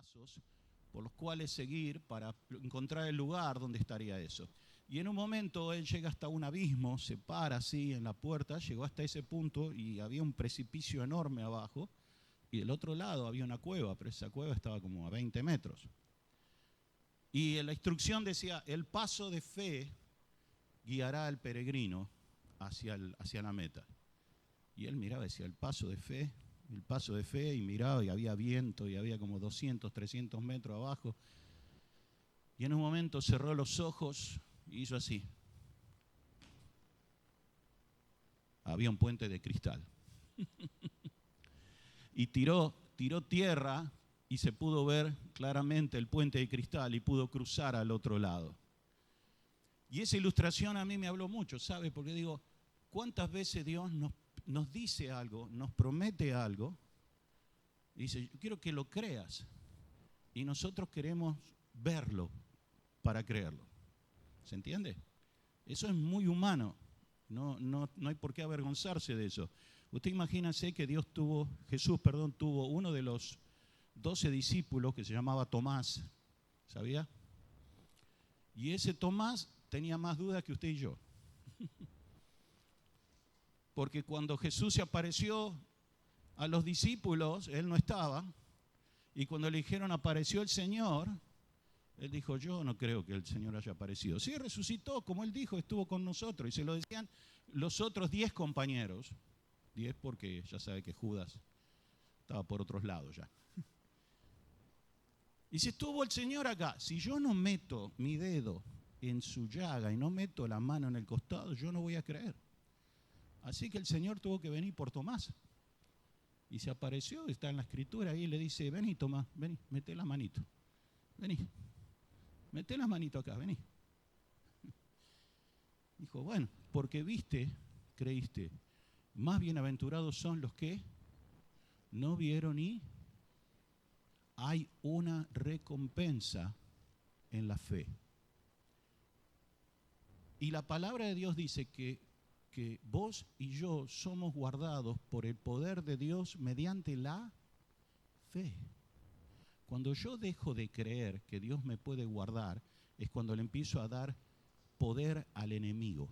pasos por los cuales seguir para encontrar el lugar donde estaría eso. Y en un momento él llega hasta un abismo, se para así en la puerta, llegó hasta ese punto y había un precipicio enorme abajo, y del otro lado había una cueva, pero esa cueva estaba como a 20 metros. Y la instrucción decía, el paso de fe guiará al peregrino hacia la meta. Y él miraba y decía, el paso de fe, y miraba y había viento y había como 200, 300 metros abajo. Y en un momento cerró los ojos y hizo así. Había un puente de cristal. Y tiró tierra y se pudo ver claramente el puente de cristal y pudo cruzar al otro lado. Y esa ilustración a mí me habló mucho, ¿sabe? Porque digo, ¿cuántas veces Dios nos dice algo, nos promete algo? Y dice, yo quiero que lo creas. Y nosotros queremos verlo para creerlo. ¿Se entiende? Eso es muy humano. No hay por qué avergonzarse de eso. Usted imagínese que Jesús tuvo uno de los 12 discípulos que se llamaba Tomás. ¿Sabía? Y ese Tomás tenía más dudas que usted y yo. Porque cuando Jesús se apareció a los discípulos, él no estaba. Y cuando le dijeron apareció el Señor, él dijo, yo no creo que el Señor haya aparecido. Sí, resucitó, como él dijo, estuvo con nosotros. Y se lo decían los otros 10 compañeros. 10 porque ya sabe que Judas estaba por otros lados ya. Y si estuvo el Señor acá, si yo no meto mi dedo en su llaga y no meto la mano en el costado, yo no voy a creer. Así que el Señor tuvo que venir por Tomás. Y se apareció, está en la escritura, y le dice, vení Tomás, vení, mete la manito. Vení, mete la manito acá, vení. Dijo, bueno, porque viste, creíste. Más bienaventurados son los que no vieron y hay una recompensa en la fe. Y la palabra de Dios dice que vos y yo somos guardados por el poder de Dios mediante la fe. Cuando yo dejo de creer que Dios me puede guardar, es cuando le empiezo a dar poder al enemigo.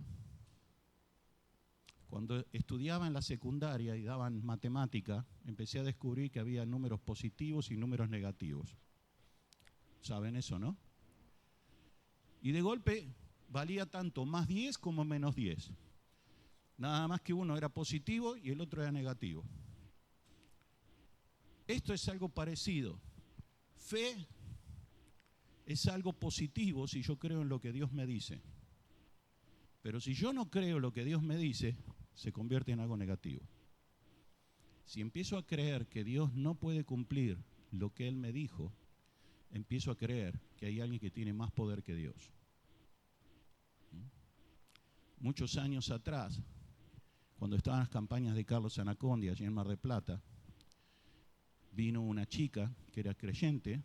Cuando estudiaba en la secundaria y daban matemática, empecé a descubrir que había números positivos y números negativos. ¿Saben eso, no? Y de golpe valía tanto más 10 como menos 10. Nada más que uno era positivo y el otro era negativo. Esto es algo parecido. Fe es algo positivo si yo creo en lo que Dios me dice. Pero si yo no creo en lo que Dios me dice, se convierte en algo negativo. Si empiezo a creer que Dios no puede cumplir lo que Él me dijo, empiezo a creer que hay alguien que tiene más poder que Dios. Muchos años atrás, cuando estaban las campañas de Carlos Anacondia allí en Mar del Plata, vino una chica que era creyente,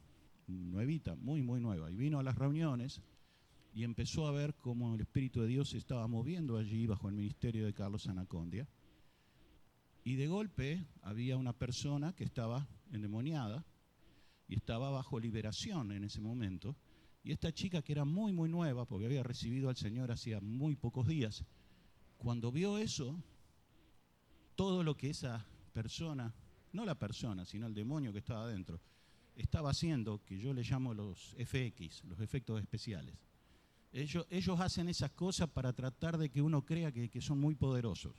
nuevita, muy nueva, y vino a las reuniones y empezó a ver cómo el Espíritu de Dios se estaba moviendo allí bajo el ministerio de Carlos Anacondia. Y de golpe había una persona que estaba endemoniada y estaba bajo liberación en ese momento. Y esta chica, que era muy nueva, porque había recibido al Señor hacía muy pocos días, cuando vio eso, todo lo que esa persona, no la persona, sino el demonio que estaba adentro, estaba haciendo, que yo le llamo los FX, los efectos especiales. Ellos hacen esas cosas para tratar de que uno crea que son muy poderosos.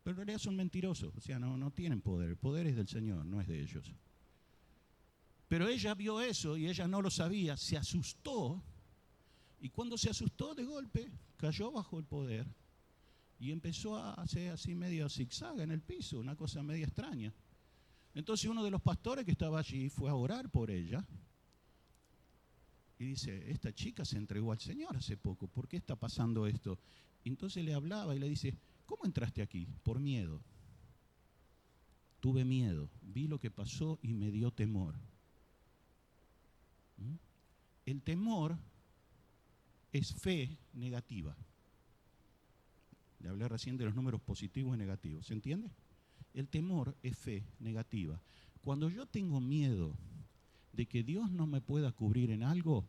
Pero en realidad son mentirosos, o sea, no tienen poder. El poder es del Señor, no es de ellos. Pero ella vio eso y ella no lo sabía, se asustó. Y cuando se asustó, de golpe, cayó bajo el poder y empezó a hacer así medio zigzag en el piso, una cosa media extraña. Entonces uno de los pastores que estaba allí fue a orar por ella. Y dice, esta chica se entregó al Señor hace poco, ¿por qué está pasando esto? Y entonces le hablaba y le dice, ¿cómo entraste aquí? Por miedo. Tuve miedo, vi lo que pasó y me dio temor. El temor es fe negativa. Le hablé recién de los números positivos y negativos, ¿se entiende? El temor es fe negativa. Cuando yo tengo miedo de que Dios no me pueda cubrir en algo,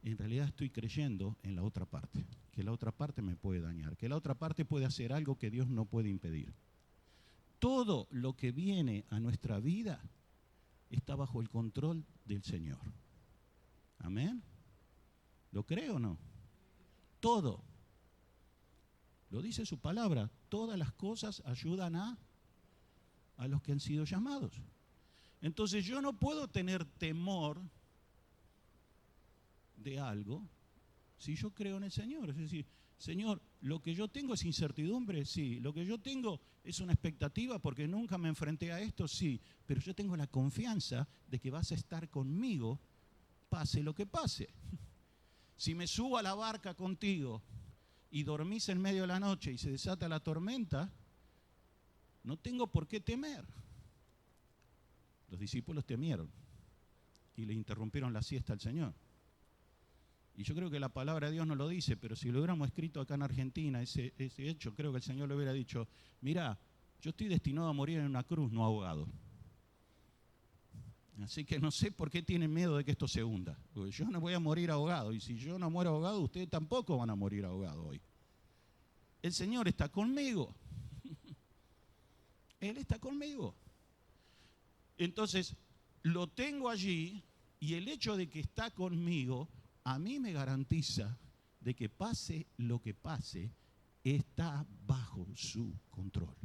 en realidad estoy creyendo en la otra parte, que la otra parte me puede dañar, que la otra parte puede hacer algo que Dios no puede impedir. Todo lo que viene a nuestra vida está bajo el control del Señor. ¿Amén? ¿Lo cree o no? Todo. Lo dice su palabra. Todas las cosas ayudan a los que han sido llamados. Entonces yo no puedo tener temor de algo si yo creo en el Señor. Es decir, Señor, lo que yo tengo es incertidumbre, sí. Lo que yo tengo es una expectativa porque nunca me enfrenté a esto, sí. Pero yo tengo la confianza de que vas a estar conmigo, pase lo que pase. Si me subo a la barca contigo y dormís en medio de la noche y se desata la tormenta, no tengo por qué temer. Los discípulos temieron y le interrumpieron la siesta al Señor. Y yo creo que la palabra de Dios no lo dice, pero si lo hubiéramos escrito acá en Argentina, ese hecho, creo que el Señor le hubiera dicho, mirá, yo estoy destinado a morir en una cruz, no ahogado. Así que no sé por qué tienen miedo de que esto se hunda. Porque yo no voy a morir ahogado, y si yo no muero ahogado, ustedes tampoco van a morir ahogados hoy. El Señor está conmigo. Él está conmigo. Entonces, lo tengo allí, y el hecho de que está conmigo a mí me garantiza de que pase lo que pase, está bajo su control.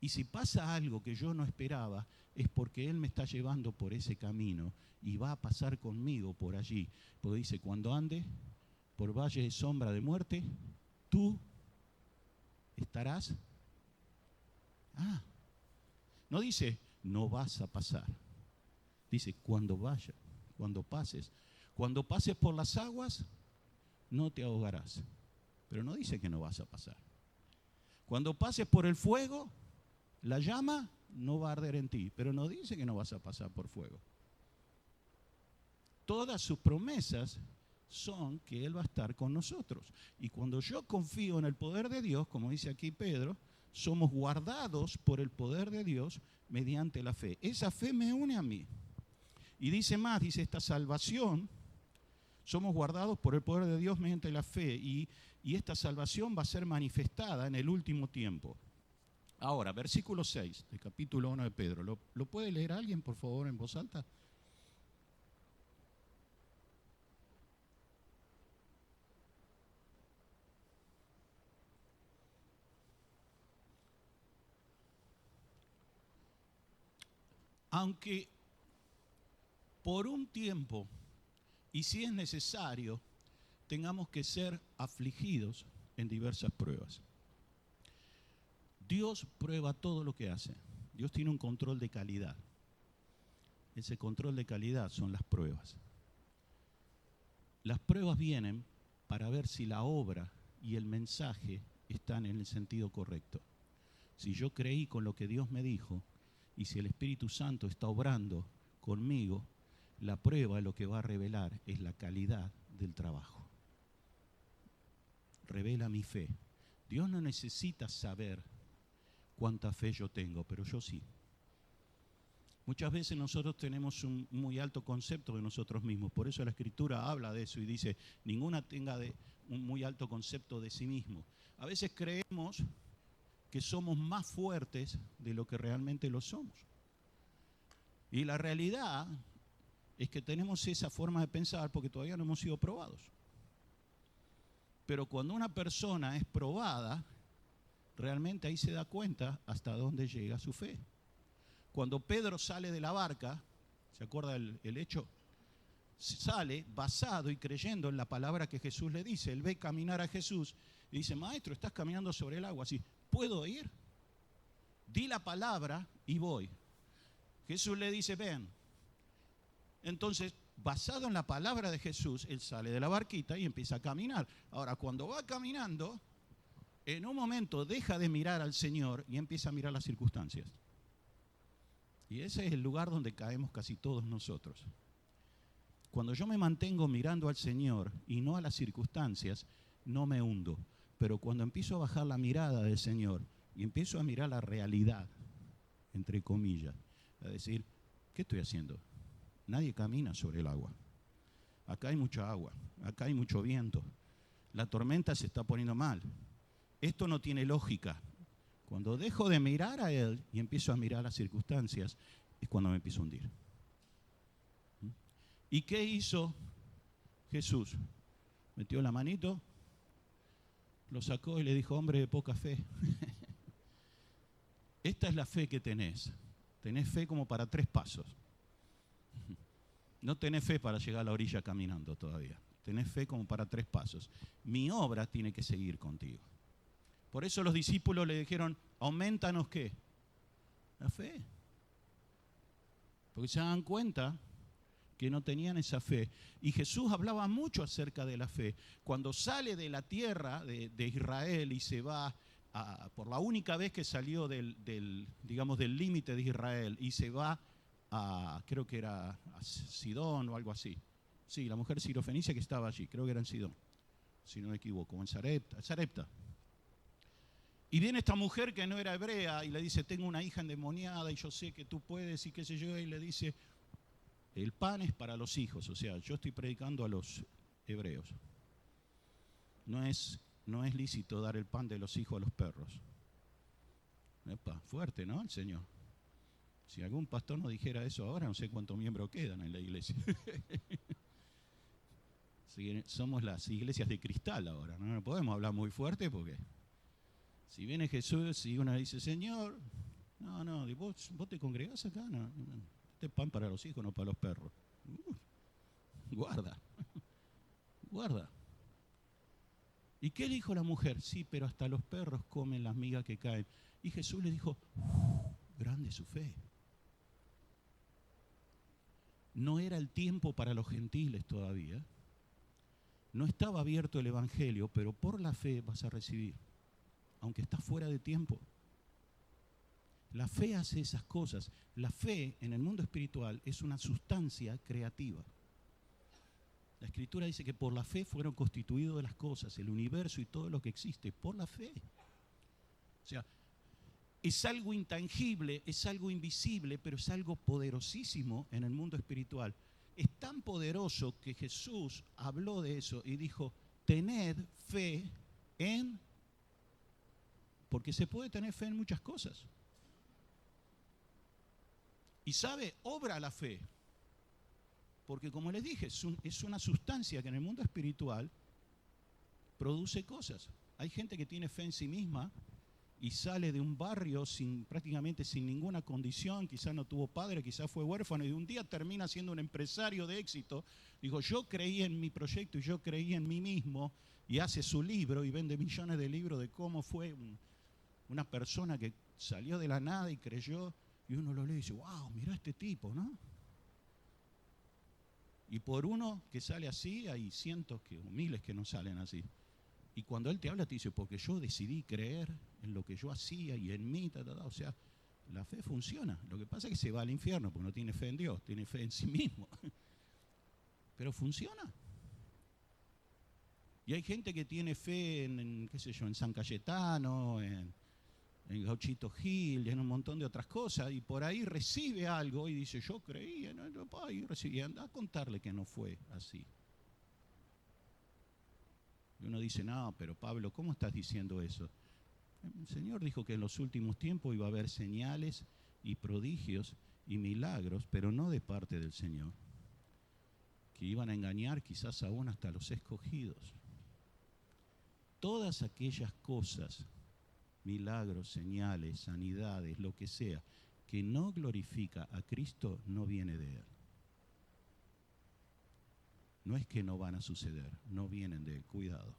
Y si pasa algo que yo no esperaba, es porque Él me está llevando por ese camino y va a pasar conmigo por allí. Porque dice, cuando ande por valle de sombra de muerte, tú estarás. No dice, no vas a pasar. Dice, cuando vaya, cuando pases. Cuando pases por las aguas, no te ahogarás. Pero no dice que no vas a pasar. Cuando pases por el fuego, la llama no va a arder en ti. Pero no dice que no vas a pasar por fuego. Todas sus promesas son que Él va a estar con nosotros. Y cuando yo confío en el poder de Dios, como dice aquí Pedro, somos guardados por el poder de Dios mediante la fe. Esa fe me une a mí. Y dice más, dice esta salvación, somos guardados por el poder de Dios mediante la fe y esta salvación va a ser manifestada en el último tiempo. Ahora, versículo 6 del capítulo 1 de Pedro. ¿Lo puede leer alguien, por favor, en voz alta? Aunque por un tiempo, y si es necesario, tengamos que ser afligidos en diversas pruebas. Dios prueba todo lo que hace. Dios tiene un control de calidad. Ese control de calidad son las pruebas. Las pruebas vienen para ver si la obra y el mensaje están en el sentido correcto. Si yo creí con lo que Dios me dijo y si el Espíritu Santo está obrando conmigo, la prueba lo que va a revelar es la calidad del trabajo. Revela mi fe. Dios no necesita saber cuánta fe yo tengo, pero yo sí. Muchas veces nosotros tenemos un muy alto concepto de nosotros mismos, por eso la Escritura habla de eso y dice, ninguna tenga un muy alto concepto de sí mismo. A veces creemos que somos más fuertes de lo que realmente lo somos. Y la realidad es que tenemos esa forma de pensar porque todavía no hemos sido probados. Pero cuando una persona es probada, realmente ahí se da cuenta hasta dónde llega su fe. Cuando Pedro sale de la barca, ¿se acuerda el hecho? Sale basado y creyendo en la palabra que Jesús le dice. Él ve caminar a Jesús y dice, maestro, estás caminando sobre el agua. Así, ¿puedo ir? Di la palabra y voy. Jesús le dice, ven. Entonces, basado en la palabra de Jesús, él sale de la barquita y empieza a caminar. Ahora, cuando va caminando, en un momento deja de mirar al Señor y empieza a mirar las circunstancias. Y ese es el lugar donde caemos casi todos nosotros. Cuando yo me mantengo mirando al Señor y no a las circunstancias, no me hundo. Pero cuando empiezo a bajar la mirada del Señor y empiezo a mirar la realidad, entre comillas, a decir, ¿qué estoy haciendo? nadie camina sobre el agua. Acá hay mucha agua, acá hay mucho viento. La tormenta se está poniendo mal. Esto no tiene lógica. Cuando dejo de mirar a Él y empiezo a mirar las circunstancias, es cuando me empiezo a hundir. ¿Y qué hizo Jesús? Metió la manito, lo sacó y le dijo, hombre de poca fe. Esta es la fe que tenés. Tenés fe como para 3 pasos. No tenés fe para llegar a la orilla caminando todavía. Tenés fe como para 3 pasos. Mi obra tiene que seguir contigo. Por eso los discípulos le dijeron, aumentanos ¿qué? La fe. Porque se dan cuenta que no tenían esa fe. Y Jesús hablaba mucho acerca de la fe. Cuando sale de la tierra de Israel y se va, por la única vez que salió del límite de Israel y se va creo que era a Sidón o algo así. Sí, la mujer sirofenicia que estaba allí, creo que era en Sidón, si no me equivoco, en Sarepta. Y viene esta mujer que no era hebrea y le dice, tengo una hija endemoniada y yo sé que tú puedes y qué sé yo, y le dice, el pan es para los hijos, o sea, yo estoy predicando a los hebreos. No es lícito dar el pan de los hijos a los perros. Epa, fuerte, ¿no? El Señor. Si algún pastor nos dijera eso ahora, no sé cuántos miembros quedan en la iglesia. Somos las iglesias de cristal ahora, no podemos hablar muy fuerte porque si viene Jesús y uno dice, Señor, no, ¿vos te congregás acá? No, este es pan para los hijos, no para los perros. Guarda. ¿Y qué le dijo la mujer? Sí, pero hasta los perros comen las migas que caen. Y Jesús le dijo, grande su fe. No era el tiempo para los gentiles todavía. No estaba abierto el evangelio, pero por la fe vas a recibir, aunque estás fuera de tiempo. La fe hace esas cosas. La fe en el mundo espiritual es una sustancia creativa. La Escritura dice que por la fe fueron constituidas las cosas, el universo y todo lo que existe, por la fe. O sea, es algo intangible, es algo invisible, pero es algo poderosísimo en el mundo espiritual. Es tan poderoso que Jesús habló de eso y dijo, tened fe en... Porque se puede tener fe en muchas cosas. Y sabe, obra la fe. Porque como les dije, es una sustancia que en el mundo espiritual produce cosas. Hay gente que tiene fe en sí misma y sale de un barrio prácticamente sin ninguna condición, quizás no tuvo padre, quizás fue huérfano, y un día termina siendo un empresario de éxito. Digo, yo creí en mi proyecto y yo creí en mí mismo, y hace su libro y vende millones de libros de cómo fue una persona que salió de la nada y creyó, y uno lo lee y dice, wow, mirá este tipo, ¿no? Y por uno que sale así, hay cientos o miles que no salen así. Y cuando él te habla, te dice, porque yo decidí creer en lo que yo hacía y en mí, o sea, la fe funciona. Lo que pasa es que se va al infierno porque no tiene fe en Dios, tiene fe en sí mismo. Pero funciona. Y hay gente que tiene fe qué sé yo, en San Cayetano, en Gauchito Gil y en un montón de otras cosas, y por ahí recibe algo y dice, yo creí en el papá, y recibí. Anda a contarle que no fue así. Y uno dice, no, pero Pablo, ¿cómo estás diciendo eso? El Señor dijo que en los últimos tiempos iba a haber señales y prodigios y milagros, pero no de parte del Señor, que iban a engañar quizás aún hasta los escogidos. Todas aquellas cosas, milagros, señales, sanidades, lo que sea, que no glorifica a Cristo, no viene de Él. No es que no van a suceder, no vienen de Él. Cuidado.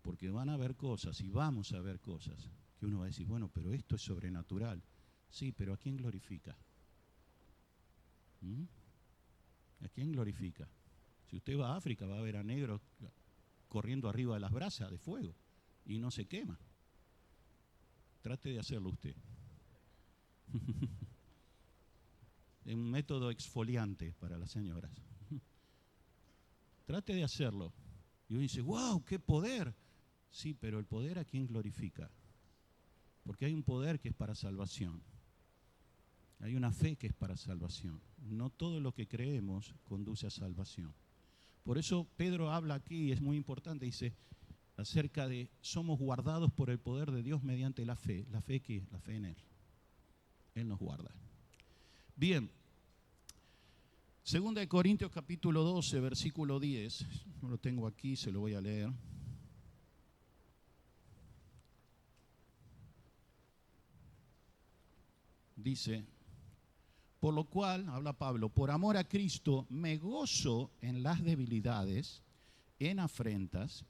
Porque van a haber cosas y vamos a ver cosas que uno va a decir, bueno, pero esto es sobrenatural. Sí, pero ¿a quién glorifica? ¿A quién glorifica? Si usted va a África, va a ver a negros corriendo arriba de las brasas de fuego y no se quema. Trate de hacerlo usted. Es un método exfoliante para las señoras. Trate de hacerlo. Y uno dice, wow, qué poder. Sí, pero el poder ¿a quién glorifica? Porque hay un poder que es para salvación. Hay una fe que es para salvación. No todo lo que creemos conduce a salvación. Por eso Pedro habla aquí, es muy importante, dice acerca de somos guardados por el poder de Dios mediante la fe. ¿La fe qué? La fe en Él. Él nos guarda. Bien. 2 Corintios capítulo 12, versículo 10. No lo tengo aquí, se lo voy a leer. Dice, por lo cual, habla Pablo, por amor a Cristo me gozo en las debilidades, en afrentas,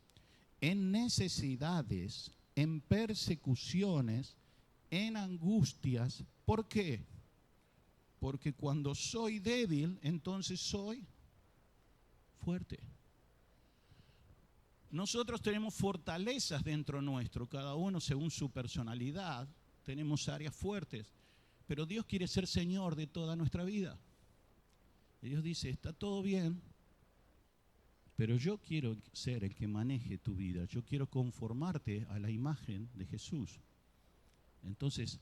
en necesidades, en persecuciones, en angustias. ¿Por qué? Porque cuando soy débil, entonces soy fuerte. Nosotros tenemos fortalezas dentro nuestro, cada uno según su personalidad, tenemos áreas fuertes. Pero Dios quiere ser Señor de toda nuestra vida. Y Dios dice, está todo bien, pero yo quiero ser el que maneje tu vida. Yo quiero conformarte a la imagen de Jesús. Entonces,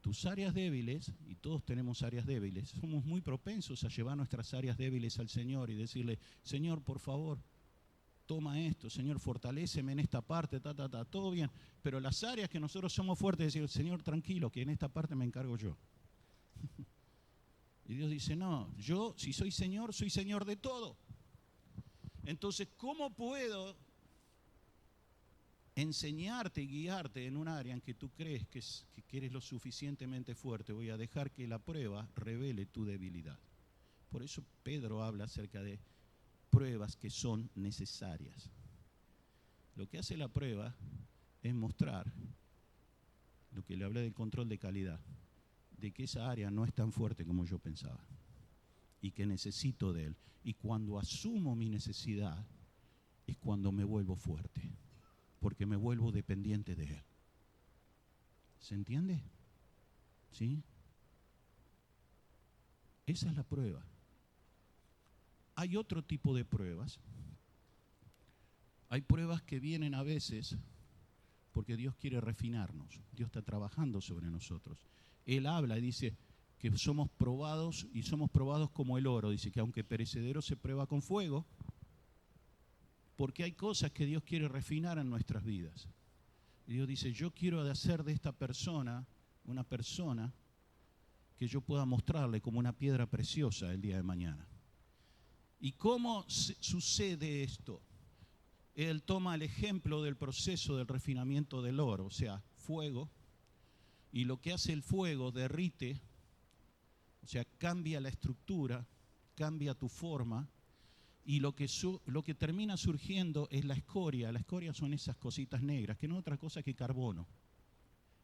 tus áreas débiles, y todos tenemos áreas débiles, somos muy propensos a llevar nuestras áreas débiles al Señor y decirle, Señor, por favor, toma esto, Señor, fortaléceme en esta parte, todo bien. Pero las áreas que nosotros somos fuertes, decir, Señor, tranquilo, que en esta parte me encargo yo. Y Dios dice, no, yo si soy Señor de todo. Entonces, ¿cómo puedo enseñarte y guiarte en un área en que tú crees que eres lo suficientemente fuerte? Voy a dejar que la prueba revele tu debilidad. Por eso Pedro habla acerca de pruebas que son necesarias. Lo que hace la prueba es mostrar lo que le hablé del control de calidad, de que esa área no es tan fuerte como yo pensaba y que necesito de Él. Y cuando asumo mi necesidad es cuando me vuelvo fuerte, porque me vuelvo dependiente de Él. ¿Se entiende? ¿Sí? Esa es la prueba. Hay otro tipo de pruebas. Hay pruebas que vienen a veces porque Dios quiere refinarnos. Dios está trabajando sobre nosotros. Él habla y dice que somos probados y somos probados como el oro. Dice que aunque perecedero se prueba con fuego, porque hay cosas que Dios quiere refinar en nuestras vidas. Y Dios dice, yo quiero hacer de esta persona una persona que yo pueda mostrarle como una piedra preciosa el día de mañana. ¿Y cómo sucede esto? Él toma el ejemplo del proceso del refinamiento del oro, o sea, fuego, y lo que hace el fuego derrite, o sea, cambia la estructura, cambia tu forma, y lo que termina surgiendo es la escoria. La escoria son esas cositas negras, que no es otra cosa que carbono,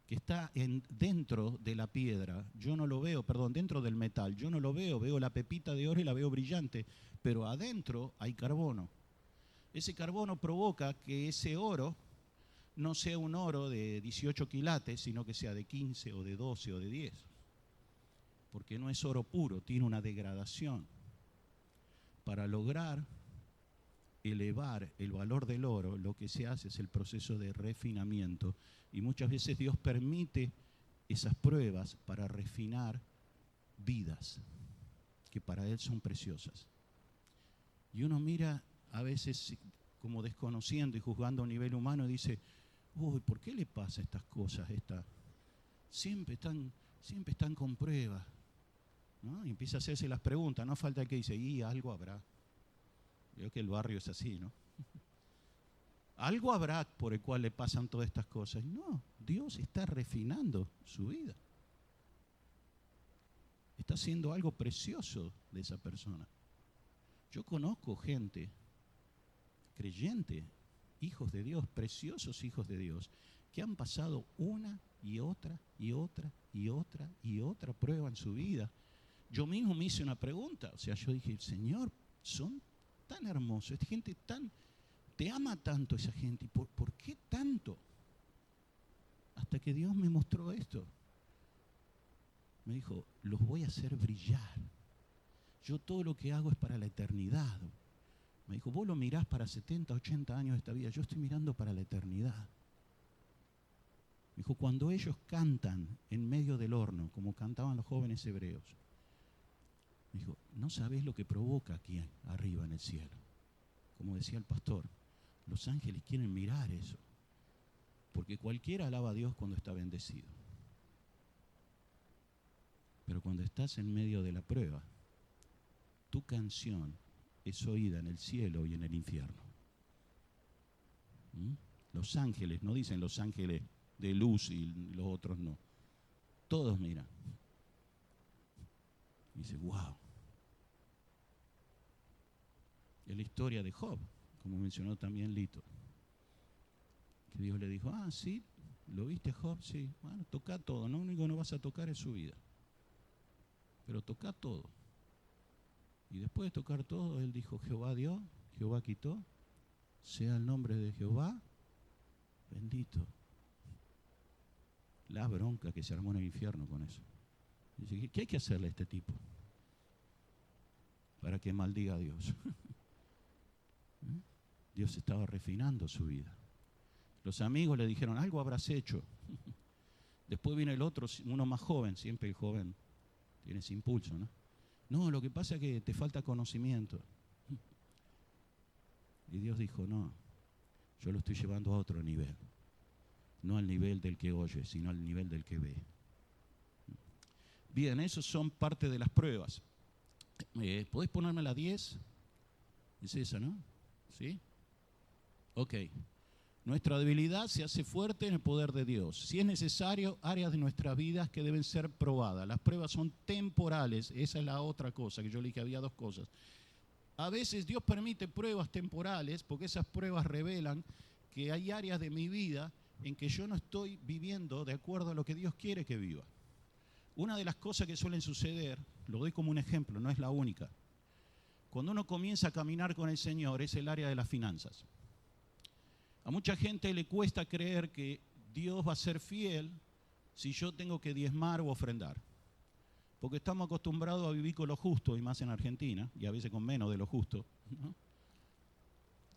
que está dentro de la piedra. Yo no lo veo, dentro del metal. Yo no lo veo la pepita de oro y la veo brillante, pero adentro hay carbono. Ese carbono provoca que ese oro no sea un oro de 18 quilates, sino que sea de 15 o de 12 o de 10. Porque no es oro puro, tiene una degradación. Para lograr elevar el valor del oro, lo que se hace es el proceso de refinamiento. Y muchas veces Dios permite esas pruebas para refinar vidas que para Él son preciosas. Y uno mira a veces como desconociendo y juzgando a nivel humano y dice, uy, ¿por qué le pasa estas cosas? Siempre están con pruebas, ¿no? Y empieza a hacerse las preguntas, no falta el que dice, y algo habrá. Veo que el barrio es así, ¿no? Algo habrá por el cual le pasan todas estas cosas. No, Dios está refinando su vida. Está haciendo algo precioso de esa persona. Yo conozco gente creyente, hijos de Dios, preciosos hijos de Dios, que han pasado una y otra y otra y otra y otra prueba en su vida. Yo mismo me hice una pregunta, o sea, yo dije, Señor, son tan hermosos, esta gente te ama tanto esa gente, ¿por qué tanto? Hasta que Dios me mostró esto. Me dijo, los voy a hacer brillar. Yo todo lo que hago es para la eternidad. Me dijo, vos lo mirás para 70, 80 años de esta vida, yo estoy mirando para la eternidad. Dijo, cuando ellos cantan en medio del horno, como cantaban los jóvenes hebreos, dijo, no sabés lo que provoca aquí arriba en el cielo. Como decía el pastor, los ángeles quieren mirar eso, porque cualquiera alaba a Dios cuando está bendecido. Pero cuando estás en medio de la prueba, tu canción es oída en el cielo y en el infierno. Los ángeles, no dicen los ángeles de luz y los otros no. Todos miran. Y dice, wow. Es la historia de Job, como mencionó también Lito. Que Dios le dijo, sí, ¿lo viste Job? Sí, bueno, toca todo, lo único que no vas a tocar es su vida. Pero toca todo. Y después de tocar todo, él dijo, Jehová dio, Jehová quitó, sea el nombre de Jehová bendito. La bronca que se armó en el infierno con eso. Dice, ¿qué hay que hacerle a este tipo? Para que maldiga a Dios. Dios estaba refinando su vida. Los amigos le dijeron, algo habrás hecho. Después viene el otro, uno más joven, siempre el joven tiene ese impulso, ¿no? No, lo que pasa es que te falta conocimiento. Y Dios dijo, no, yo lo estoy llevando a otro nivel. No al nivel del que oye, sino al nivel del que ve. Bien, esos son parte de las pruebas. ¿Podés ponerme la 10? Es esa, ¿no? ¿Sí? Ok. Nuestra debilidad se hace fuerte en el poder de Dios. Si es necesario, áreas de nuestras vidas que deben ser probadas. Las pruebas son temporales. Esa es la otra cosa, que yo le dije, había dos cosas. A veces Dios permite pruebas temporales porque esas pruebas revelan que hay áreas de mi vida en que yo no estoy viviendo de acuerdo a lo que Dios quiere que viva. Una de las cosas que suelen suceder, lo doy como un ejemplo, no es la única. Cuando uno comienza a caminar con el Señor, es el área de las finanzas. A mucha gente le cuesta creer que Dios va a ser fiel si yo tengo que diezmar o ofrendar. Porque estamos acostumbrados a vivir con lo justo, y más en Argentina, y a veces con menos de lo justo, ¿no?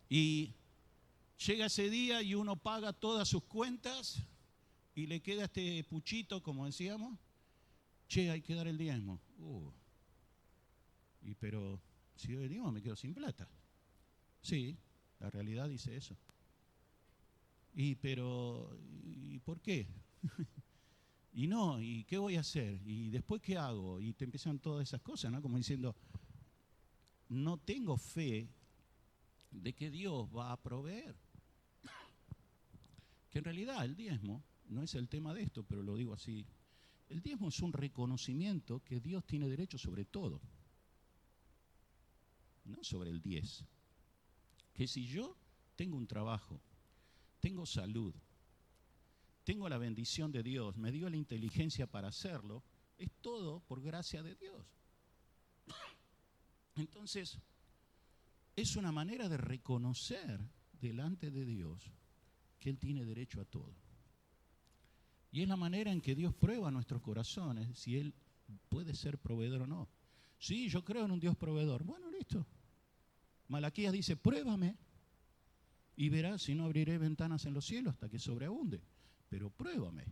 Y llega ese día y uno paga todas sus cuentas y le queda este puchito, como decíamos, hay que dar el diezmo. Pero si doy el diezmo me quedo sin plata. Sí, la realidad dice eso. ¿Y por qué? ¿Y qué voy a hacer? ¿Y después qué hago? Y te empiezan todas esas cosas, ¿no? Como diciendo, no tengo fe de que Dios va a proveer. Que en realidad el diezmo no es el tema de esto, pero lo digo así. El diezmo es un reconocimiento que Dios tiene derecho sobre todo, no sobre el 10. Que si yo tengo un trabajo, tengo salud, tengo la bendición de Dios, me dio la inteligencia para hacerlo, es todo por gracia de Dios. Entonces, es una manera de reconocer delante de Dios que Él tiene derecho a todo. Y es la manera en que Dios prueba nuestros corazones si Él puede ser proveedor o no. Sí, yo creo en un Dios proveedor. Bueno, listo. Malaquías dice, pruébame y verás si no abriré ventanas en los cielos hasta que sobreabunde. Pero pruébame.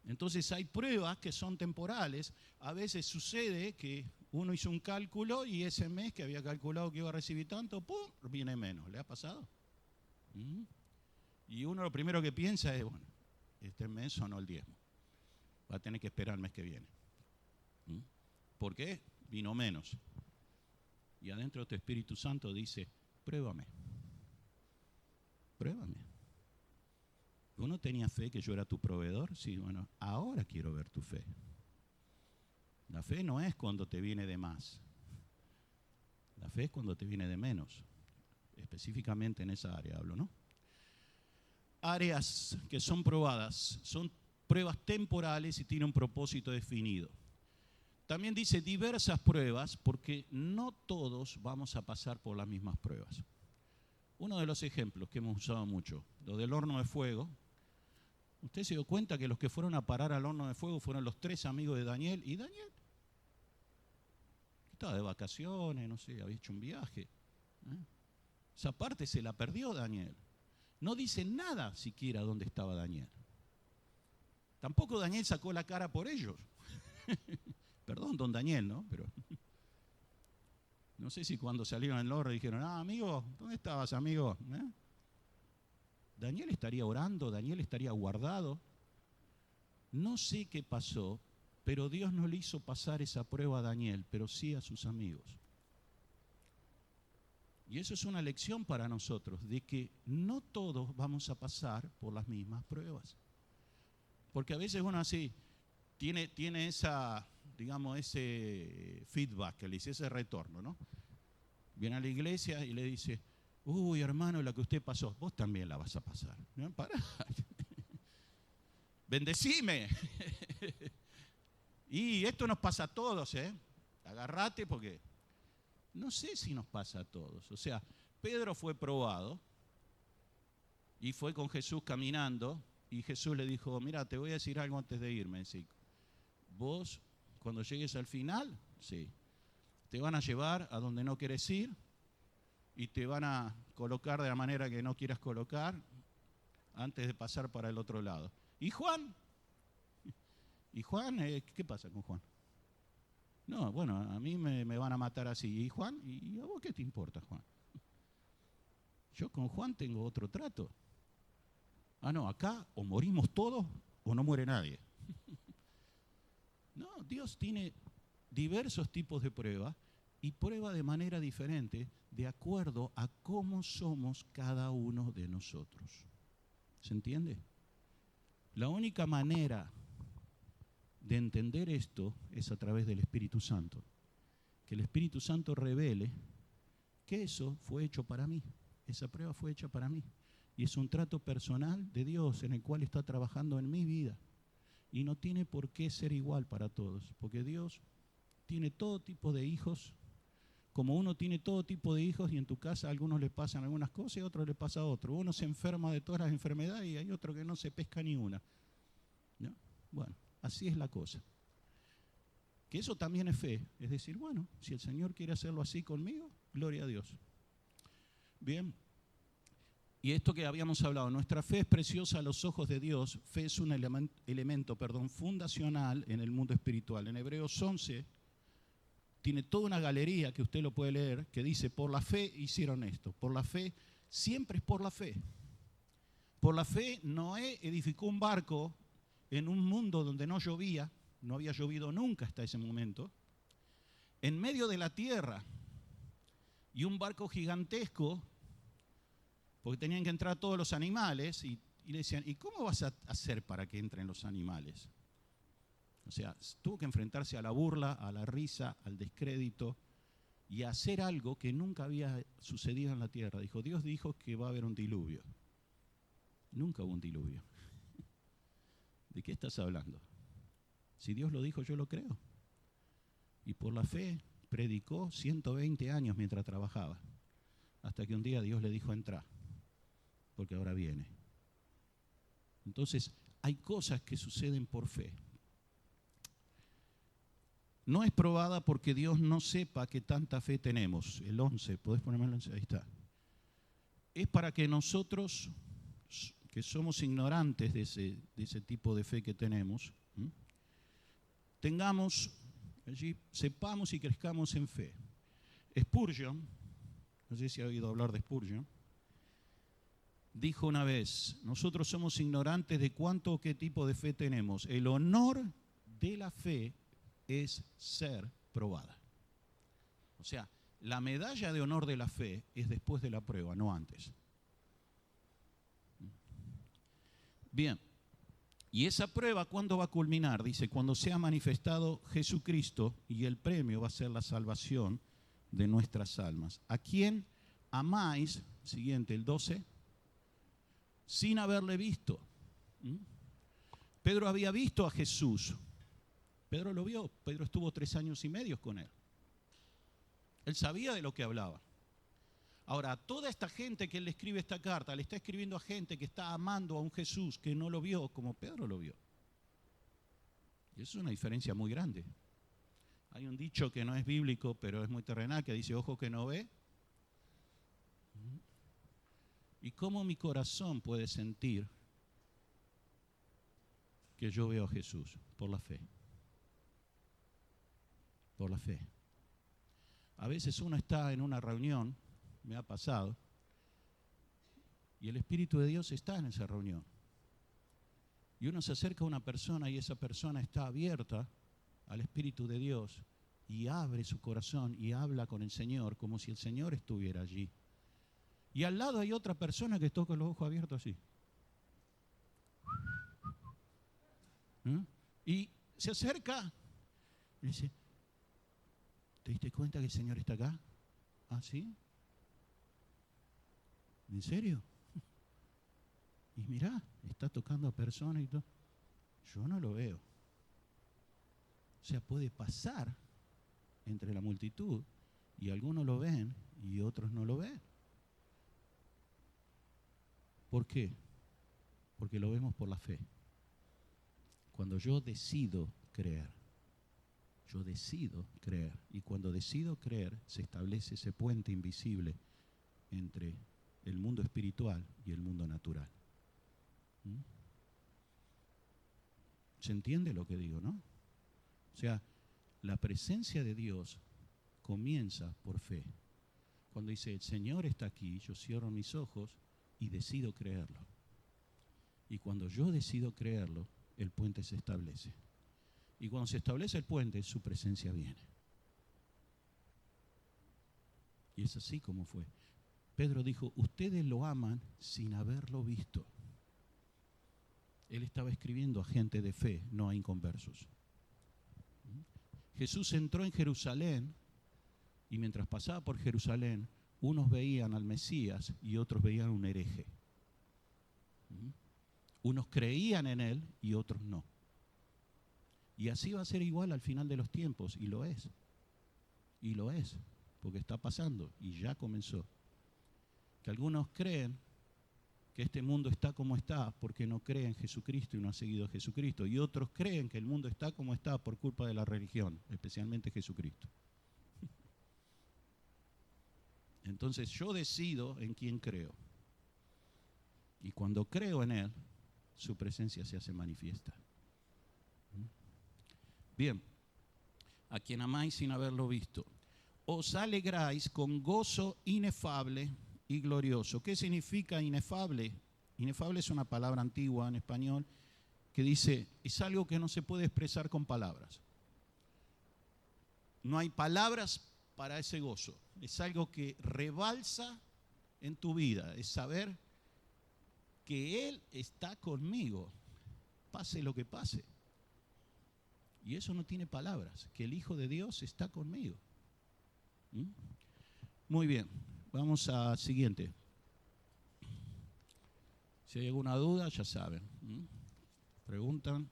Entonces hay pruebas que son temporales. A veces sucede que uno hizo un cálculo y ese mes que había calculado que iba a recibir tanto, ¡pum!, viene menos. ¿Le ha pasado? Y uno lo primero que piensa es, bueno, este mes sonó el diezmo. Va a tener que esperar el mes que viene. ¿Por qué? Vino menos. Y adentro de tu Espíritu Santo dice, pruébame. Pruébame. ¿Tú no tenías fe que yo era tu proveedor? Sí, bueno, ahora quiero ver tu fe. La fe no es cuando te viene de más. La fe es cuando te viene de menos. Específicamente en esa área hablo, ¿no? Áreas que son probadas, son pruebas temporales y tienen un propósito definido. También dice diversas pruebas porque no todos vamos a pasar por las mismas pruebas. Uno de los ejemplos que hemos usado mucho, lo del horno de fuego. Usted se dio cuenta que los que fueron a parar al horno de fuego fueron los 3 amigos de Daniel. ¿Y Daniel? Estaba de vacaciones, no sé, había hecho un viaje. Esa parte se la perdió Daniel. no dice nada siquiera dónde estaba Daniel. Tampoco Daniel sacó la cara por ellos. Perdón, don Daniel, ¿no? Pero no sé si cuando salieron al horno dijeron, amigo, ¿dónde estabas, amigo? Daniel estaría orando, Daniel estaría guardado. No sé qué pasó, pero Dios no le hizo pasar esa prueba a Daniel, pero sí a sus amigos. Y eso es una lección para nosotros, de que no todos vamos a pasar por las mismas pruebas. Porque a veces uno así tiene esa, digamos, ese feedback, que le dice, ese retorno, ¿no? Viene a la iglesia y le dice, uy, hermano, la que usted pasó, vos también la vas a pasar. ¿No? Pará. Bendecime. Y esto nos pasa a todos, ¿eh? Agarrate porque no sé si nos pasa a todos. O sea, Pedro fue probado y fue con Jesús caminando y Jesús le dijo, mira, te voy a decir algo antes de irme. Dice, vos, cuando llegues al final, sí, te van a llevar a donde no querés ir y te van a colocar de la manera que no quieras colocar antes de pasar para el otro lado. ¿Y Juan? ¿Y Juan? ¿Qué pasa con Juan? No, bueno, a mí me van a matar así. ¿Y Juan? ¿Y a vos qué te importa, Juan? Yo con Juan tengo otro trato. No, acá o morimos todos o no muere nadie. No, Dios tiene diversos tipos de pruebas y prueba de manera diferente de acuerdo a cómo somos cada uno de nosotros. ¿Se entiende? La única manera de entender esto es a través del Espíritu Santo. Que el Espíritu Santo revele que eso fue hecho para mí. Esa prueba fue hecha para mí. Y es un trato personal de Dios en el cual está trabajando en mi vida. Y no tiene por qué ser igual para todos, porque Dios tiene todo tipo de hijos, como uno tiene todo tipo de hijos y en tu casa a algunos les pasan algunas cosas y a otros les pasa a otro. Uno se enferma de todas las enfermedades y hay otro que no se pesca ni una. ¿No? Bueno, así es la cosa. Que eso también es fe, es decir, bueno, si el Señor quiere hacerlo así conmigo, gloria a Dios. Bien. Y esto que habíamos hablado, nuestra fe es preciosa a los ojos de Dios. Fe es un elemento fundacional en el mundo espiritual. En Hebreos 11 tiene toda una galería que usted lo puede leer, que dice, por la fe hicieron esto. Por la fe, siempre es por la fe. Por la fe, Noé edificó un barco en un mundo donde no llovía, no había llovido nunca hasta ese momento, en medio de la tierra, y un barco gigantesco, porque tenían que entrar todos los animales, y le decían, ¿y cómo vas a hacer para que entren los animales? O sea, tuvo que enfrentarse a la burla, a la risa, al descrédito, y a hacer algo que nunca había sucedido en la tierra. Dios dijo que va a haber un diluvio. Nunca hubo un diluvio. ¿De qué estás hablando? Si Dios lo dijo, yo lo creo. Y por la fe predicó 120 años mientras trabajaba, hasta que un día Dios le dijo, entra, porque ahora viene. Entonces, hay cosas que suceden por fe. No es probada porque Dios no sepa que tanta fe tenemos. El 11, ¿podés ponerme el 11? Ahí está. Es para que nosotros, que somos ignorantes de ese tipo de fe que tenemos, tengamos, allí, sepamos y crezcamos en fe. Spurgeon, no sé si ha oído hablar de Spurgeon, dijo una vez, nosotros somos ignorantes de cuánto o qué tipo de fe tenemos. El honor de la fe es ser probada. O sea, la medalla de honor de la fe es después de la prueba, no antes. Bien, y esa prueba, ¿cuándo va a culminar? Dice, cuando sea manifestado Jesucristo, y el premio va a ser la salvación de nuestras almas. ¿A quién amáis? Siguiente, el 12. Sin haberle visto. Pedro había visto a Jesús. Pedro lo vio. Pedro estuvo 3 años y medio con él. Él sabía de lo que hablaba. Ahora, toda esta gente que él le escribe esta carta, le está escribiendo a gente que está amando a un Jesús que no lo vio como Pedro lo vio. Y eso es una diferencia muy grande. Hay un dicho que no es bíblico, pero es muy terrenal, que dice, ojo que no ve ¿Y cómo mi corazón puede sentir que yo veo a Jesús? Por la fe. Por la fe. A veces uno está en una reunión, me ha pasado, y el Espíritu de Dios está en esa reunión. Y uno se acerca a una persona y esa persona está abierta al Espíritu de Dios y abre su corazón y habla con el Señor como si el Señor estuviera allí. Y al lado hay otra persona que está con los ojos abiertos así. ¿Mm? Y se acerca y dice, ¿te diste cuenta que el Señor está acá? ¿Ah, sí? ¿En serio? Y mirá, está tocando a personas y todo. Yo no lo veo. O sea, puede pasar entre la multitud y algunos lo ven y otros no lo ven. ¿Por qué? Porque lo vemos por la fe. Cuando yo decido creer, y cuando decido creer, se establece ese puente invisible entre el mundo espiritual y el mundo natural. ¿Mm? ¿Se entiende lo que digo, no? O sea, la presencia de Dios comienza por fe. Cuando dice, el Señor está aquí, yo cierro mis ojos y decido creerlo. Y cuando yo decido creerlo, el puente se establece. Y cuando se establece el puente, su presencia viene. Y es así como fue. Pedro dijo, ustedes lo aman sin haberlo visto. Él estaba escribiendo a gente de fe, no a inconversos. Jesús entró en Jerusalén y mientras pasaba por Jerusalén, unos veían al Mesías y otros veían un hereje. Unos creían en él y otros no. Y así va a ser igual al final de los tiempos, y lo es. Y lo es, porque está pasando y ya comenzó. Que algunos creen que este mundo está como está porque no creen en Jesucristo y no han seguido a Jesucristo. Y otros creen que el mundo está como está por culpa de la religión, especialmente Jesucristo. Entonces yo decido en quién creo. Y cuando creo en Él, su presencia se hace manifiesta. Bien, a quien amáis sin haberlo visto, os alegráis con gozo inefable y glorioso. ¿Qué significa inefable? Inefable es una palabra antigua en español que dice, es algo que no se puede expresar con palabras. No hay palabras para ese gozo. Es algo que rebalsa en tu vida. Es saber que Él está conmigo, pase lo que pase. Y eso no tiene palabras, que el Hijo de Dios está conmigo. Muy bien, vamos a siguiente. Si hay alguna duda, ya saben. Preguntan.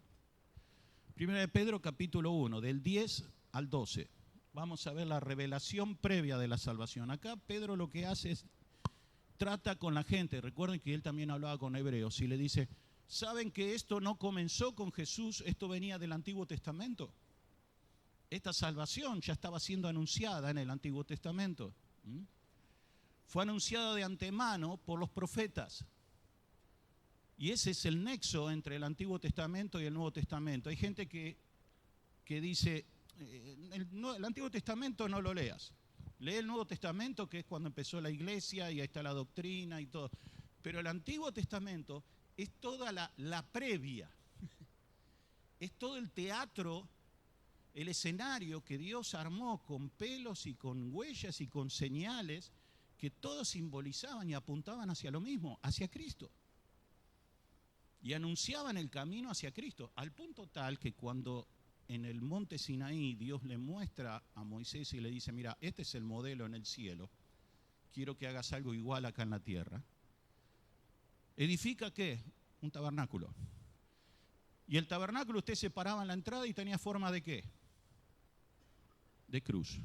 Primera de Pedro, capítulo 1, del 10 al 12. Vamos a ver la revelación previa de la salvación. Acá Pedro lo que hace es, trata con la gente. Recuerden que él también hablaba con hebreos y le dice, ¿saben que esto no comenzó con Jesús? Esto venía del Antiguo Testamento. Esta salvación ya estaba siendo anunciada en el Antiguo Testamento. Fue anunciada de antemano por los profetas. Y ese es el nexo entre el Antiguo Testamento y el Nuevo Testamento. Hay gente que dice, el Antiguo Testamento no lo leas. Lee el Nuevo Testamento, que es cuando empezó la iglesia y ahí está la doctrina y todo. Pero el Antiguo Testamento es toda la previa. Es todo el teatro, el escenario que Dios armó con pelos y con huellas y con señales que todos simbolizaban y apuntaban hacia lo mismo, hacia Cristo. Y anunciaban el camino hacia Cristo, al punto tal que cuando en el monte Sinaí Dios le muestra a Moisés y le dice, mira, este es el modelo en el cielo, quiero que hagas algo igual acá en la tierra. ¿Edifica qué? Un tabernáculo. Y el tabernáculo usted se paraba en la entrada y tenía forma ¿de qué? De cruz.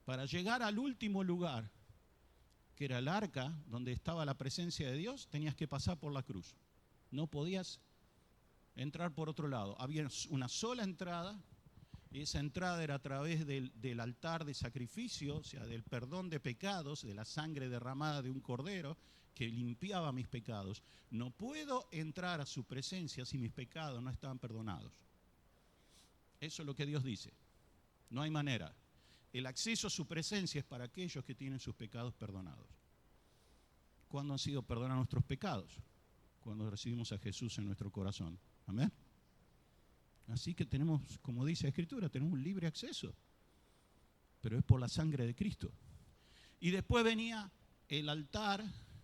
Para llegar al último lugar, que era el arca, donde estaba la presencia de Dios, tenías que pasar por la cruz. No podías entrar por otro lado. Había una sola entrada, y esa entrada era a través del altar de sacrificio, o sea, del perdón de pecados, de la sangre derramada de un cordero, que limpiaba mis pecados, no puedo entrar a su presencia si mis pecados no están perdonados. Eso es lo que Dios dice. No hay manera. El acceso a su presencia es para aquellos que tienen sus pecados perdonados. ¿Cuándo han sido perdonados nuestros pecados? Cuando recibimos a Jesús en nuestro corazón. Amén. Así que tenemos, como dice la Escritura, tenemos un libre acceso. Pero es por la sangre de Cristo. Y después venía el altar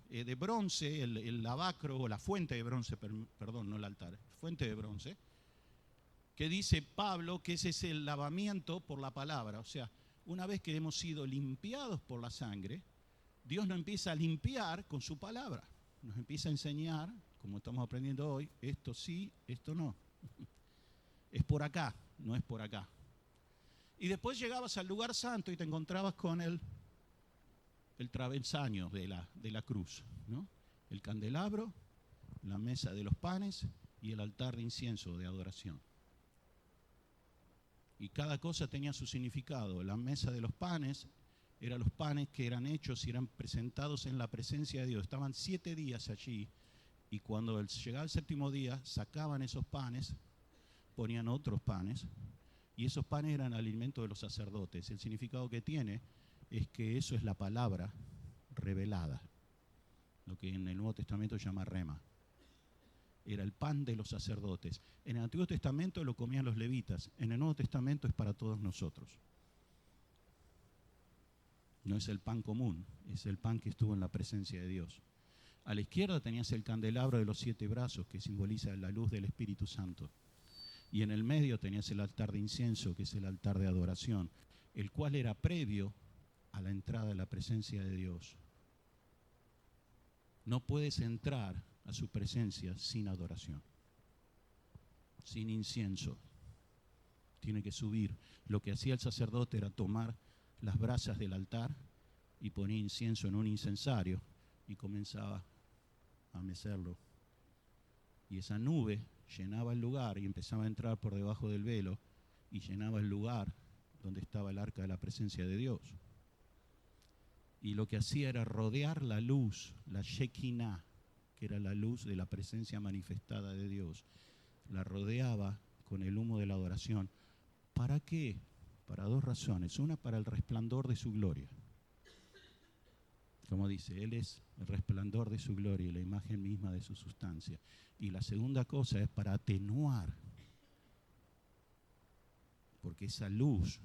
de bronce, el lavacro o la fuente de bronce, perdón, no el altar, fuente de bronce, que dice Pablo que ese es el lavamiento por la palabra. O sea, una vez que hemos sido limpiados por la sangre, Dios nos empieza a limpiar con su palabra. Nos empieza a enseñar, como estamos aprendiendo hoy, esto sí, esto no. Es por acá, no es por acá. Y después llegabas al lugar santo y te encontrabas con el travesaño de la cruz, ¿no? El candelabro, la mesa de los panes y el altar de incienso de adoración. Y cada cosa tenía su significado. La mesa de los panes eran los panes que eran hechos y eran presentados en la presencia de Dios. Estaban 7 días allí y cuando llegaba el 7º día sacaban esos panes, ponían otros panes y esos panes eran alimento de los sacerdotes. El significado que tiene es que eso es la palabra revelada, lo que en el Nuevo Testamento se llama rema. Era el pan de los sacerdotes. En el Antiguo Testamento lo comían los levitas. En el Nuevo Testamento es para todos nosotros. No es el pan común, es el pan que estuvo en la presencia de Dios. A la izquierda tenías el candelabro de los 7 brazos, que simboliza la luz del Espíritu Santo. Y en el medio tenías el altar de incienso, que es el altar de adoración, el cual era previo a la entrada de la presencia de Dios. No puedes entrar a su presencia sin adoración, sin incienso. Tiene que subir. Lo que hacía el sacerdote era tomar las brasas del altar y ponía incienso en un incensario y comenzaba a mecerlo. Y esa nube llenaba el lugar y empezaba a entrar por debajo del velo y llenaba el lugar donde estaba el arca de la presencia de Dios. Y lo que hacía era rodear la luz, la Shekinah, que era la luz de la presencia manifestada de Dios. La rodeaba con el humo de la adoración. ¿Para qué? Para 2 razones. Una, para el resplandor de su gloria. Como dice, Él es el resplandor de su gloria y la imagen misma de su sustancia. Y la segunda cosa es para atenuar, porque esa luz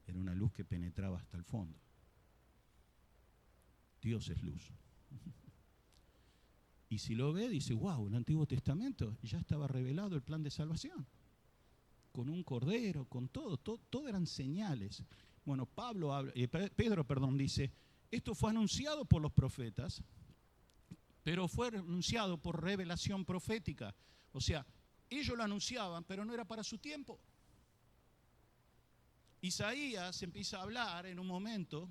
era una luz que penetraba hasta el fondo. Dios es luz. Y si lo ve, dice, wow, en el Antiguo Testamento ya estaba revelado el plan de salvación. Con un cordero, con todo eran señales. Bueno, Pedro dice, esto fue anunciado por los profetas, pero fue anunciado por revelación profética. O sea, ellos lo anunciaban, pero no era para su tiempo. Isaías empieza a hablar en un momento,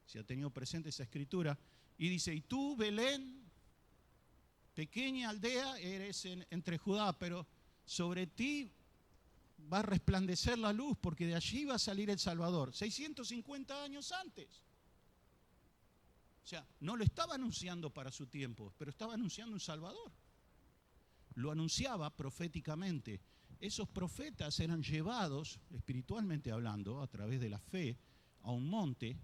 si ha tenido presente esa escritura, y dice, y tú, Belén, pequeña aldea, eres entre Judá, pero sobre ti va a resplandecer la luz, porque de allí va a salir el Salvador. 650 años antes. O sea, no lo estaba anunciando para su tiempo, pero estaba anunciando un Salvador. Lo anunciaba proféticamente. Esos profetas eran llevados, espiritualmente hablando, a través de la fe, a un monte,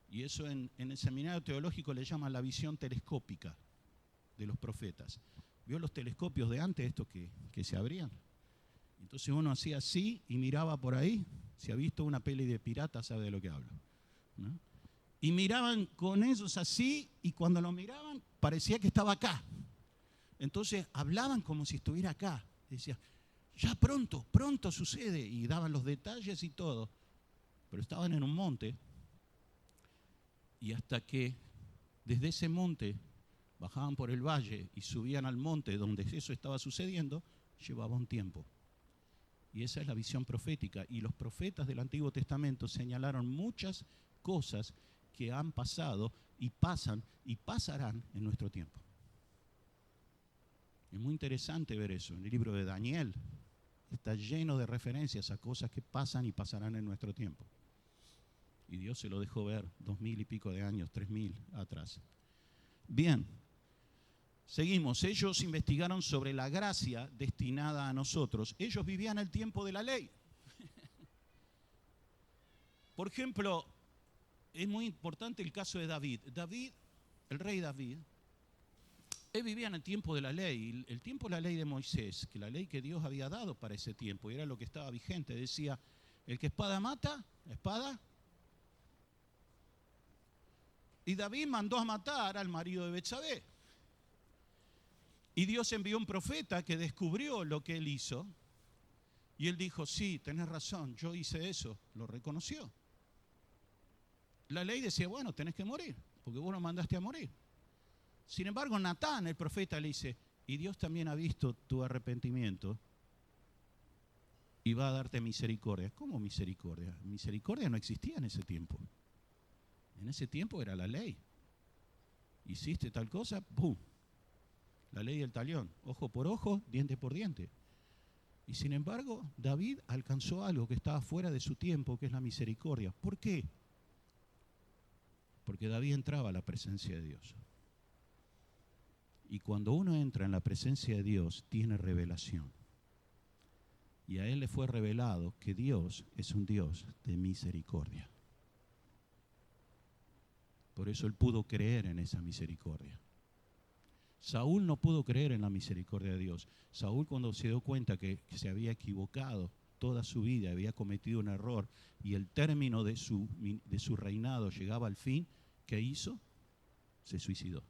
y eso en el seminario teológico le llaman la visión telescópica de los profetas. ¿Vio los telescopios de antes, estos que se abrían? Entonces uno hacía así y miraba por ahí. Si ha visto una peli de piratas, sabe de lo que hablo, ¿no? Y miraban con esos así, y cuando lo miraban parecía que estaba acá. Entonces hablaban como si estuviera acá. Decían, ya pronto sucede, y daban los detalles y todo. Pero estaban en un monte, y hasta que desde ese monte bajaban por el valle y subían al monte donde eso estaba sucediendo, llevaba un tiempo. Y esa es la visión profética. Y los profetas del Antiguo Testamento señalaron muchas cosas que han pasado y pasan y pasarán en nuestro tiempo. Es muy interesante ver eso. En el libro de Daniel está lleno de referencias a cosas que pasan y pasarán en nuestro tiempo. Y Dios se lo dejó ver 2000 y pico de años, 3000 atrás. Bien, seguimos. Ellos investigaron sobre la gracia destinada a nosotros. Ellos vivían el tiempo de la ley. Por ejemplo, es muy importante el caso de David. David, el rey David, él vivía en el tiempo de la ley, el tiempo de la ley de Moisés, que la ley que Dios había dado para ese tiempo, y era lo que estaba vigente. Decía, el que espada mata, espada. Y David mandó a matar al marido de Betsabé. Y Dios envió un profeta que descubrió lo que él hizo. Y él dijo, sí, tenés razón, yo hice eso. Lo reconoció. La ley decía, bueno, tenés que morir, porque vos lo mandaste a morir. Sin embargo, Natán, el profeta, le dice, y Dios también ha visto tu arrepentimiento y va a darte misericordia. ¿Cómo misericordia? Misericordia no existía en ese tiempo. En ese tiempo era la ley. Hiciste tal cosa, ¡pum! La ley del talión, ojo por ojo, diente por diente. Y sin embargo, David alcanzó algo que estaba fuera de su tiempo, que es la misericordia. ¿Por qué? Porque David entraba a la presencia de Dios. Y cuando uno entra en la presencia de Dios, tiene revelación. Y a él le fue revelado que Dios es un Dios de misericordia. Por eso él pudo creer en esa misericordia. Saúl no pudo creer en la misericordia de Dios. Saúl, cuando se dio cuenta que se había equivocado toda su vida, había cometido un error y el término de su reinado llegaba al fin, ¿qué hizo? Se suicidó.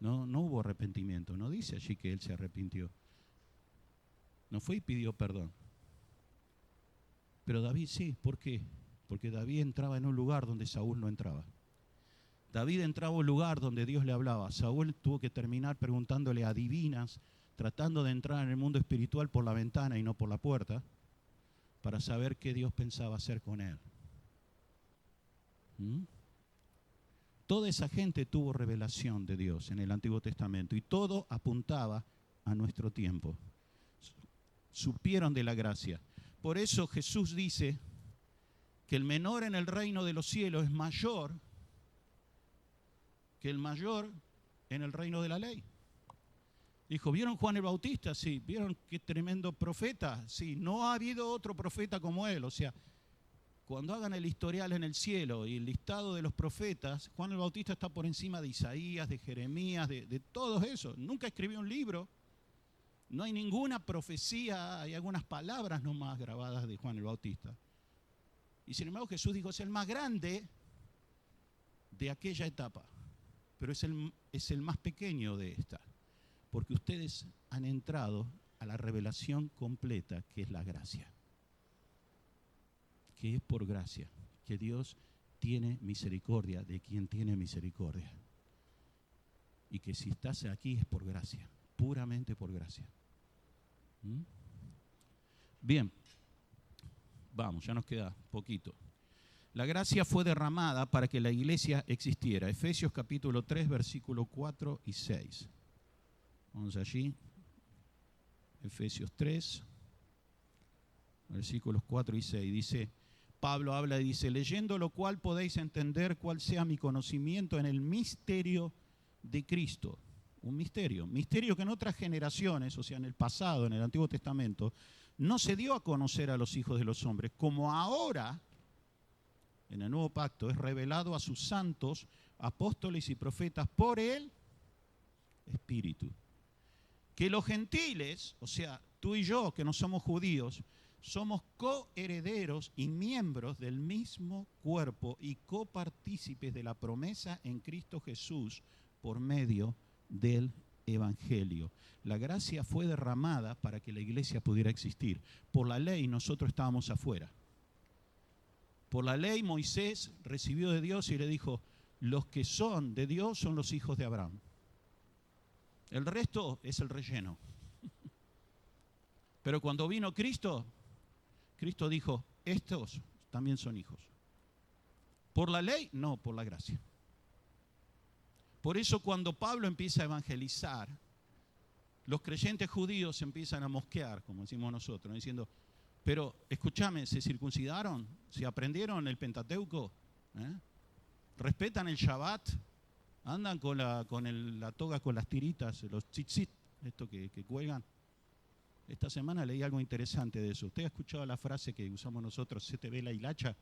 No hubo arrepentimiento, no dice allí que él se arrepintió. No fue y pidió perdón. Pero David sí, ¿por qué? Porque David entraba en un lugar donde Saúl no entraba. David entraba a un lugar donde Dios le hablaba. Saúl tuvo que terminar preguntándole a divinas, tratando de entrar en el mundo espiritual por la ventana y no por la puerta, para saber qué Dios pensaba hacer con él. Toda esa gente tuvo revelación de Dios en el Antiguo Testamento y todo apuntaba a nuestro tiempo. Supieron de la gracia. Por eso Jesús dice que el menor en el reino de los cielos es mayor que el mayor en el reino de la ley. Dijo, ¿vieron Juan el Bautista? Sí. ¿Vieron qué tremendo profeta? Sí. No ha habido otro profeta como él. O sea, cuando hagan el historial en el cielo y el listado de los profetas, Juan el Bautista está por encima de Isaías, de Jeremías, de todos esos. Nunca escribió un libro. No hay ninguna profecía, hay algunas palabras nomás grabadas de Juan el Bautista. Y sin embargo Jesús dijo, es el más grande de aquella etapa, pero es el más pequeño de esta, porque ustedes han entrado a la revelación completa que es la gracia. Que es por gracia, que Dios tiene misericordia de quien tiene misericordia. Y que si estás aquí es por gracia, puramente por gracia. Bien, vamos, ya nos queda poquito. La gracia fue derramada para que la iglesia existiera. Efesios capítulo 3, versículo 4 y 6. Vamos allí. Efesios 3, versículos 4 y 6. Dice, Pablo habla y dice, leyendo lo cual podéis entender cuál sea mi conocimiento en el misterio de Cristo. Un misterio que en otras generaciones, o sea, en el pasado, en el Antiguo Testamento, no se dio a conocer a los hijos de los hombres, como ahora, en el Nuevo Pacto, es revelado a sus santos, apóstoles y profetas por el Espíritu. Que los gentiles, o sea, tú y yo, que no somos judíos, somos coherederos y miembros del mismo cuerpo y copartícipes de la promesa en Cristo Jesús por medio del Evangelio. La gracia fue derramada para que la iglesia pudiera existir. Por la ley nosotros estábamos afuera. Por la ley Moisés recibió de Dios y le dijo, los que son de Dios son los hijos de Abraham. El resto es el relleno. Pero cuando vino Cristo, Cristo dijo, estos también son hijos. ¿Por la ley? No, por la gracia. Por eso cuando Pablo empieza a evangelizar, los creyentes judíos empiezan a mosquear, como decimos nosotros, diciendo, Pero, escúchame, ¿se circuncidaron? ¿Se aprendieron el Pentateuco? ¿Eh? ¿Respetan el Shabbat? ¿Andan con la toga con las tiritas, los tzitzit, esto que cuelgan? Esta semana leí algo interesante de eso. ¿Usted ha escuchado la frase que usamos nosotros, se te ve la hilacha?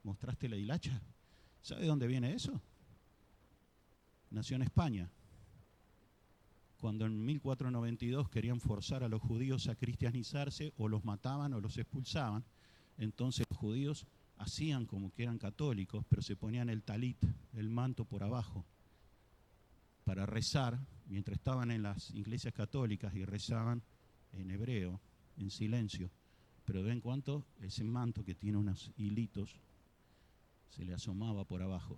¿Mostraste la hilacha? ¿Sabe de dónde viene eso? Nació en España. Cuando en 1492 querían forzar a los judíos a cristianizarse, o los mataban o los expulsaban, entonces los judíos hacían como que eran católicos, pero se ponían el talit, el manto por abajo, para rezar, mientras estaban en las iglesias católicas y rezaban en hebreo, en silencio. Pero de vez en cuando ese manto que tiene unos hilitos se le asomaba por abajo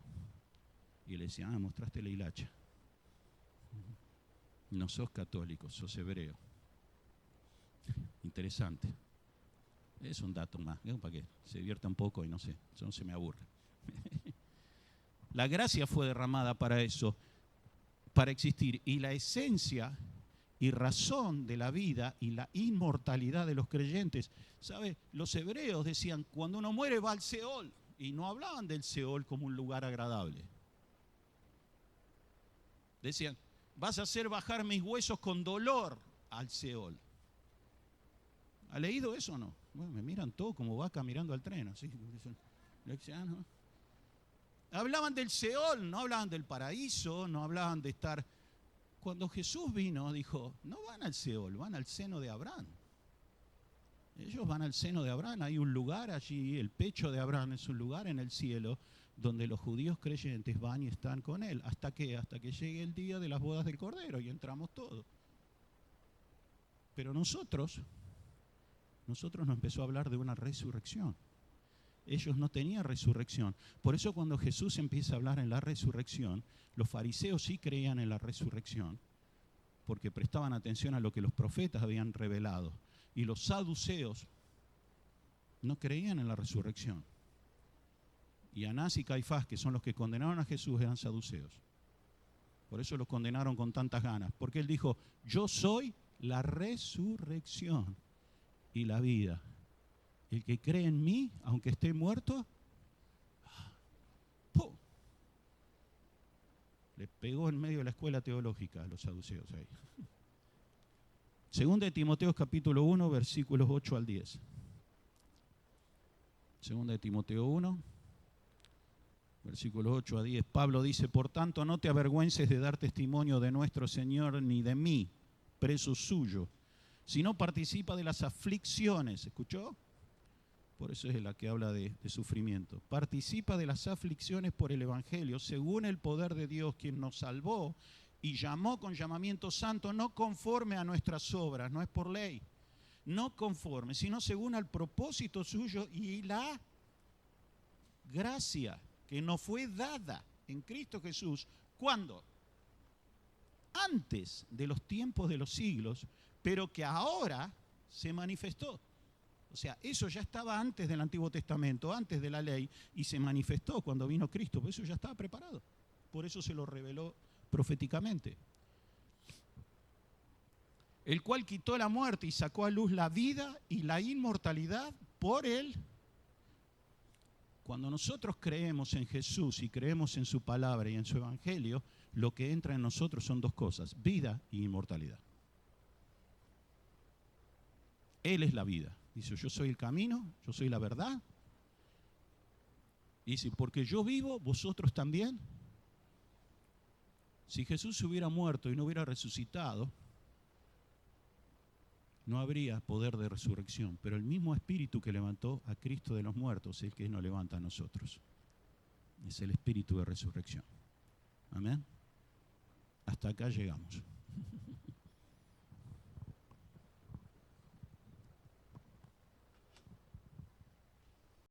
y le decía, mostraste la hilacha. No sos católico, sos hebreo. Interesante. Es un dato más, para que se divierta un poco y no se me aburre. La gracia fue derramada para eso, para existir. Y la esencia y razón de la vida y la inmortalidad de los creyentes. ¿Sabe? Los hebreos decían, cuando uno muere va al Seol. Y no hablaban del Seol como un lugar agradable. Decían, vas a hacer bajar mis huesos con dolor al Seol. ¿Ha leído eso o no? Bueno, me miran todo como vaca mirando al tren. Así. ¿No? Hablaban del Seol, no hablaban del paraíso, no hablaban de estar... Cuando Jesús vino, dijo, no van al Seol, van al seno de Abraham. Ellos van al seno de Abraham, hay un lugar allí, el pecho de Abraham es un lugar en el cielo donde los judíos creyentes van y están con él. ¿Hasta qué? Hasta que llegue el día de las bodas del Cordero y entramos todos. Pero nosotros nos empezó a hablar de una resurrección. Ellos no tenían resurrección. Por eso cuando Jesús empieza a hablar en la resurrección, los fariseos sí creían en la resurrección, porque prestaban atención a lo que los profetas habían revelado. Y los saduceos no creían en la resurrección. Y Anás y Caifás, que son los que condenaron a Jesús, eran saduceos. Por eso los condenaron con tantas ganas. Porque él dijo, yo soy la resurrección y la vida. El que cree en mí, aunque esté muerto, ¡pum!, le pegó en medio de la escuela teológica a los saduceos ahí. Segunda de Timoteo capítulo 1, versículos 8 al 10. Segunda de Timoteo 1, versículos 8 a 10. Pablo dice, por tanto, no te avergüences de dar testimonio de nuestro Señor ni de mí, preso suyo, sino participa de las aflicciones. ¿Escuchó? Por eso es la que habla de sufrimiento. Participa de las aflicciones por el Evangelio, según el poder de Dios, quien nos salvó y llamó con llamamiento santo, no conforme a nuestras obras, no es por ley, no conforme, sino según al propósito suyo y la gracia que nos fue dada en Cristo Jesús. ¿Cuándo? Antes de los tiempos de los siglos, pero que ahora se manifestó. O sea, eso ya estaba antes del Antiguo Testamento, antes de la ley, y se manifestó cuando vino Cristo, por eso ya estaba preparado. Por eso se lo reveló proféticamente. El cual quitó la muerte y sacó a luz la vida y la inmortalidad por él. Cuando nosotros creemos en Jesús y creemos en su palabra y en su evangelio, lo que entra en nosotros son dos cosas, vida y inmortalidad. Él es la vida. Dice, yo soy el camino, yo soy la verdad. Y dice, porque yo vivo, vosotros también. Si Jesús hubiera muerto y no hubiera resucitado, no habría poder de resurrección. Pero el mismo Espíritu que levantó a Cristo de los muertos es el que nos levanta a nosotros. Es el Espíritu de resurrección. Amén. Hasta acá llegamos.